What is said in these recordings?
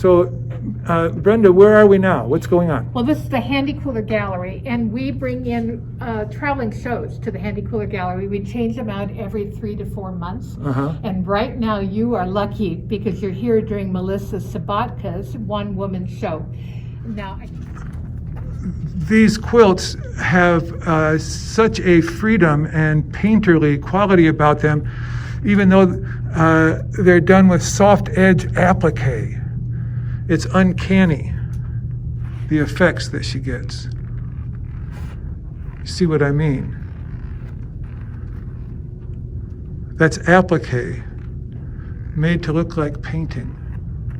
So, Brenda, where are we now? What's going on? Well, this is the Handi Quilter Gallery, and we bring in traveling shows to the Handi Quilter Gallery. We change them out every 3 to 4 months. And right now you are lucky because you're here during Melissa Sobotka's one-woman show. Now, These quilts have such a freedom and painterly quality about them, even though they're done with soft edge applique. It's uncanny, the effects that she gets. You see what I mean? That's applique, made to look like painting,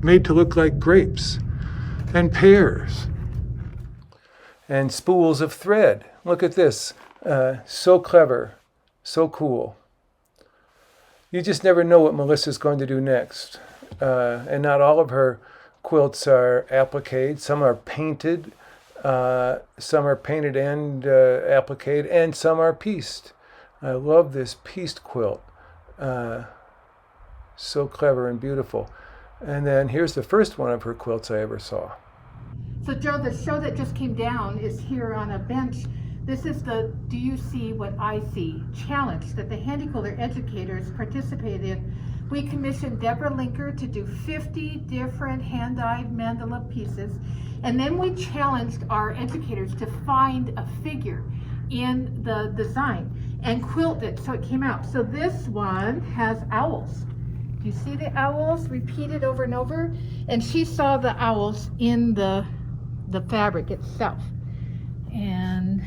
made to look like grapes and pears. And spools of thread. Look at this. So clever, so cool. You just never know what Melissa's going to do next. And not all of her quilts are appliqued. Some are painted. Some are painted and appliqued, and some are pieced. I love this pieced quilt. So clever and beautiful. And then here's the first one of her quilts I ever saw. so Joe, the show that just came down is here on a bench. This is the Do You See What I See challenge that the Handi Quilter educators participated in. We commissioned Deborah Linker to do 50 different hand-dyed mandala pieces, and then we challenged our educators to find a figure in the design and quilt it so it came out. So this one has owls. Do you see the owls repeated over and over? And she saw the owls in the fabric itself. And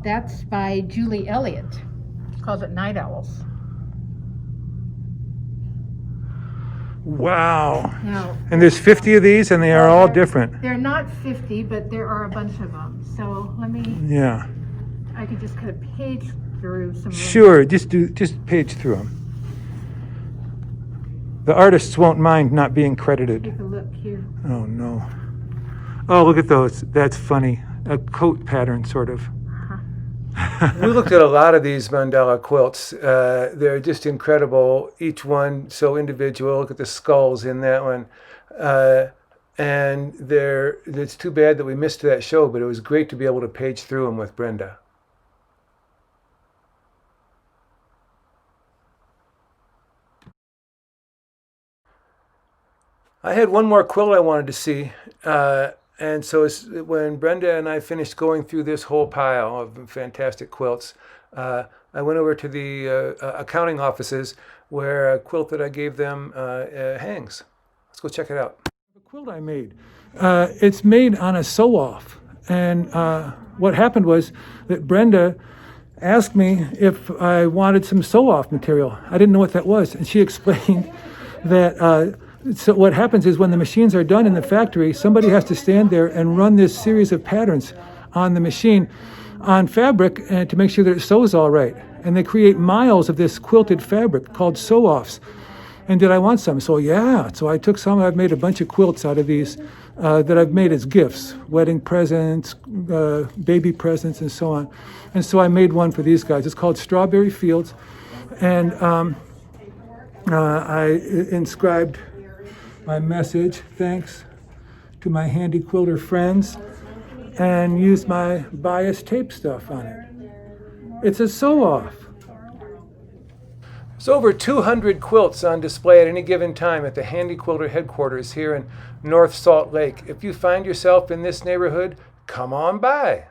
that's by Julie Elliott. Calls it Night Owls. Wow. Now, And there's 50 of these, and they are all different. They're not 50, but there are a bunch of them. So let me, Yeah. I could just kind of page through some of them. Sure, just page through them. The artists won't mind not being credited. Take a look here. Oh no. Oh, look at those. That's funny. A coat pattern, sort of. We looked at a lot of these mandala quilts. They're just incredible. Each one so individual. Look at the skulls in that one. And it's too bad that we missed that show, but it was great to be able to page through them with Brenda. I had one more quilt I wanted to see. And so when Brenda and I finished going through this whole pile of fantastic quilts, I went over to the accounting offices where a quilt that I gave them hangs. Let's go check it out. The quilt I made, it's made on a sew-off. And what happened was that Brenda asked me if I wanted some sew-off material. I didn't know what that was. And she explained that so what happens is when the machines are done in the factory, somebody has to stand there and run this series of patterns on the machine on fabric and to make sure that it sews all right. And they create miles of this quilted fabric called sew-offs. And did I want some? So yeah, so I took some. I've made a bunch of quilts out of these that I've made as gifts, wedding presents, baby presents, and so on. And so I made one for these guys. It's called Strawberry Fields. And I inscribed my message, thanks to my Handi Quilter friends, and used my bias tape stuff on it. It's a sew-off. There's over 200 quilts on display at any given time at the Handi Quilter headquarters here in North Salt Lake. If you find yourself in this neighborhood, come on by.